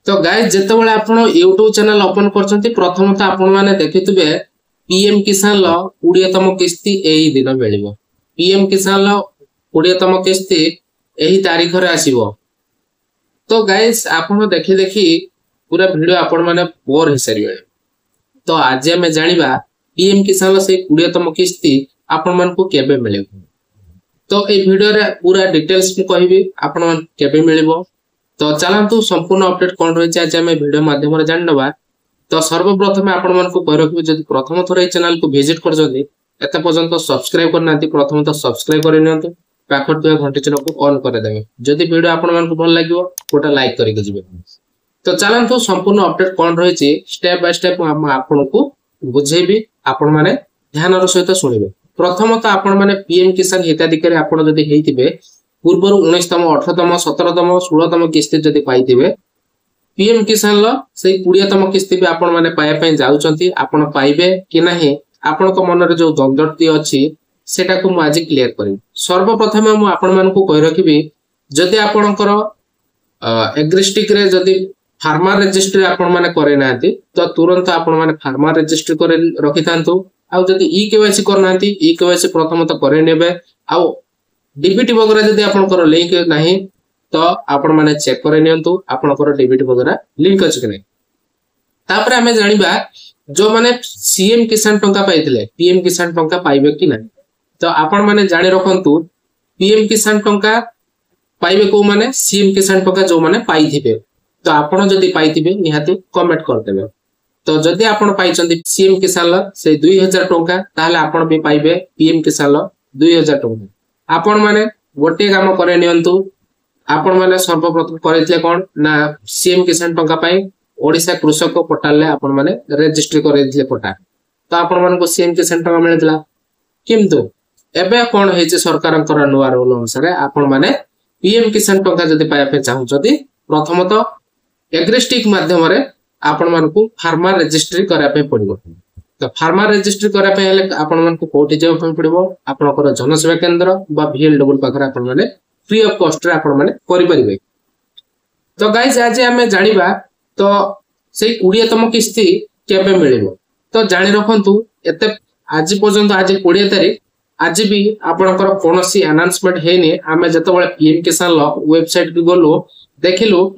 तो गाइस जेतेबेले आपण YouTube channel open करछंती प्रथम तो आपण माने देखितबे पीएम किसान लो 20तम किस्ती एही दिन मिलिबो। पीएम किसान लो 20तम किस्ती एही तारीख रे आसीबो। तो गाइस आपण देखि देखि पूरा वीडियो आपण माने बोर हे सरिबे। तो आज हमें जानिबा पीएम किसान लो से 20तम किस्ती आपण मान को केबे मिलिबो। तो ए वीडियो रे पूरा डिटेल्स मु कहिबी आपण मान केबे मिलिबो। तो चलतु संपूर्ण अपडेट कौन रही आज आम भिडियो माध्यम जानवा। तो सर्वप्रथम आपण मानक रखिए जब प्रथम थर ये चैनल को विजिट करते पर्यंत सब्सक्राइब करना प्रथम तो सब्सक्राइब कर पाखर घंटी चिन्ह को ऑन करदे। जदि वीडियो आपण मानक भल लगे गोटे लाइक करके जिवे। तो चलतु संपूर्ण अपडेट कौन रही स्टेप बाय स्टेप आपन को बुझेबी आपण माने ध्यान सहित शुणिबे। प्रथम तो आपण माने पीएम किसान हिताधिकारी आपण जदि हेइतिबे पूर्व 19तम 18तम 17तम 16तम किस्ती जदि पाइथिबे पीएम किसान लो से 20तम किस्ती भी आपण माने पाए पय जाउचंती आपण पाइबे कि नाही आपण को मन रे जो द्वंद्वती अछि सेटा को मु आज क्लियर करिम। सर्वप्रथम मु आपण मान को कहि रखिबी जदि आपणकर एग्रिस्टिक रे जदि फार्मर रजिस्ट्री आपण माने करे नांती तो तुरंत आपण माने फार्मर रजिस्ट्री करे रखि थांतु। आ जदि ई केवाईसी करनांती ई केवाईसी प्रथम तो करे नेबे। आ डीबीटी वगैरह जदि आपनकर लिंक नाही तो आपण माने चेक करे नियंतु आपनकर डीबीटी वगैरह लिंक अछि कि नै। तापर हमें जानिबा जो माने सीएम किसान टंका पाइथिले पीएम किसान टंका पाइबे कि नै। तो आपण माने जानि रखंतु पीएम किसान टंका पाइबे को माने सीएम किसान टंका जो माने पाइथिबे। तो आपण जदि पाइथिबे निहाती कमेंट कर देबे। तो जदि आपण पाइचंदी सीएम किसान ल से 2000 टंका ताहले आपण भी पाइबे पीएम किसान ल 2000 टंका। आपण माने गोटे काम करे नियंतु आपण माने सर्वप्रथम करैतले कोन ना सीएम किसान टंका पाई ओडिसा कृषक पोर्टल ले आपण माने रजिस्ट्री करैतले पटा। तो आपण मान को सीएम किसान टंका मिलतला किंतु एबे कोन हेचे सरकारंकर नुवा रूल अनुसार आपण माने पीएम किसान टंका जदि पाया पे चाहू जदि प्रथम तो एग्रिस्टिक माध्यम रे आपण मान को फार्मर रजिस्ट्री करा पे पड़िबो। तो फार्मर रजिस्ट्री करा पे हेले आपण मान को कोठी जेव पे पड़िबो आपनकर जनसेवा केंद्र बा VLW पाखर आपण माने फ्री ऑफ कॉस्ट रे आपण माने करि परिबे। तो गाइस आज हमें जानिबा तो सेई 20तम किस्ती केबे मिलिबो। तो जानि रखंतु एते आज पर्यंत आज 20 तारीख आज भी आपनकर कोनोसी अनाउंसमेंट हेनी। हमें जतबेले पीएम किसान लो वेबसाइट को गलो देखिलु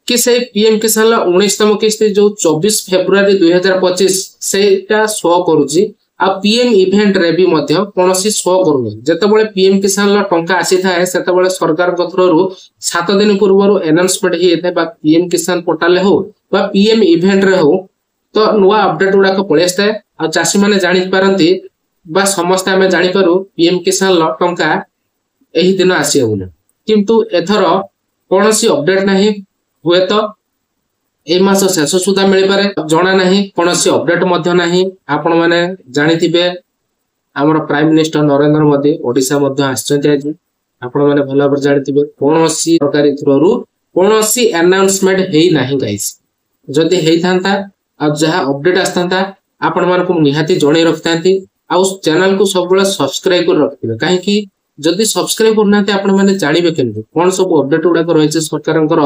कि से पीएम किसान 19तम किस्ती जो 24 फेब्रुआरी 2025 सेटा शो करूची। आ पीएम इवेंट रे भी मध्य कोनोसी शो करूनी। जतबेले पीएम किसान ला टंका आसी थाए सेतबेले सरकार कथरु 7 दिन पूर्वरु अनाउंसमेंट ही एथे बा पीएम किसान पोर्टल हो बा पीएम इवेंट रे हो तो नुवा अपडेट उडा को पळेस्ते। आ चासी माने जानि पारंती बा समस्त हमें जानि पारु पीएम किसान ला टंका एही दिन आसी होउनी। किंतु एथर कोनोसी अपडेट नाही हुए तो ए मास शेष सुधा मिल पारे जना नहीं कोनोसी अपडेट मध्य नहीं। आपण माने जानिथिबे हमर प्राइम मिनिस्टर नरेंद्र मोदी ओडिसा मध्य आछथि। आज आपण माने भला पर जानिथिबे कोनोसी सरकारी थ्रोरु कोनोसी अनाउंसमेंट हेई नाही गाइस। जदि हेई थांता आ जहा अपडेट आस्तांता आपण मान को निहाती जणे रखतांती। आ चैनल को सब बेला सब्सक्राइब कर रखथिबे काहे कि जदि सब्सक्राइब करनाते आपण माने जानिबे केमते कोन सब अपडेट उडा को रहिছে सरकारंकर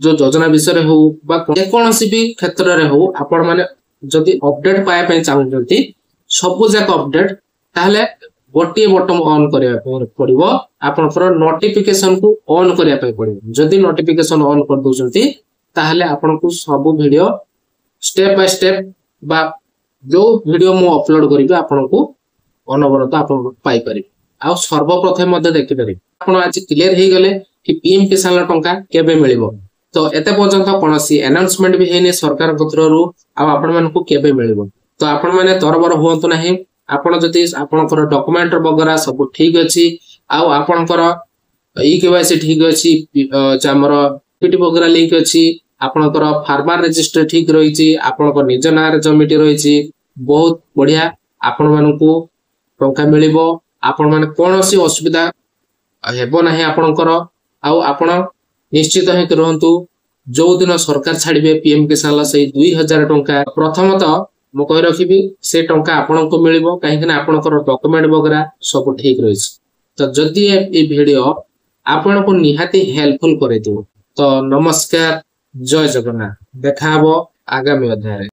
जो योजना विषय हो बा कोनोसी भी क्षेत्र रे हो आपण माने जदि अपडेट पाया पे चाहउछंती सब जाक अपडेट ताहले गोटे बटन ऑन करिया पड़िबो। आपनकर नोटिफिकेशन को ऑन करिया पे पड़िबो। जदि नोटिफिकेशन ऑन कर दोचंती ताहले आपण को सब वीडियो स्टेप बाय स्टेप बा जो वीडियो मु अपलोड करिबे आपण को अनवरत आपण पाई परिबे। आ सर्वप्रथम मध्य देखि पारे आपण आज क्लियर हे गले कि पीएम किसान टंका केबे मिलिबो। तो एते पर्यंत कोनोसी अनाउंसमेंट भी हेने सरकार पत्ररु आ आपण मान को केबे मिलिबो। तो आपण माने तरबर होंतु नाही। आपण जति आपनकर डॉक्यूमेंट वगैरह सब ठीक अछि आ आपनकर ई केवाईसी ठीक अछि हमर पीटी वगैरह लिंक अछि आपनकर फार्मर रजिस्टर ठीक रहिछि आपनकर निज नार जमिटी रहिछि बहुत बढ़िया आपण मान को टंका मिलिबो। आपण माने कोनोसी असुविधा हेबो नाही आपनकर। आ आपण निश्चित हे रहंतु जो दिन सरकार छाड़िबे पीएम किसान ला से 2000 टंका प्रथम तो मु कहि रखिबी से टंका आपण को मिलिबो काहे कि आपनकर डॉक्यूमेंट वगैरह सब ठीक रहिछ। तो जदि ए वीडियो आपण को निहाती हेल्पफुल करे दियो तो नमस्कार जय जगन्नाथ। ଦେଖା ହବ ଆଗାମୀ ଅଧ୍ୟାୟରେ।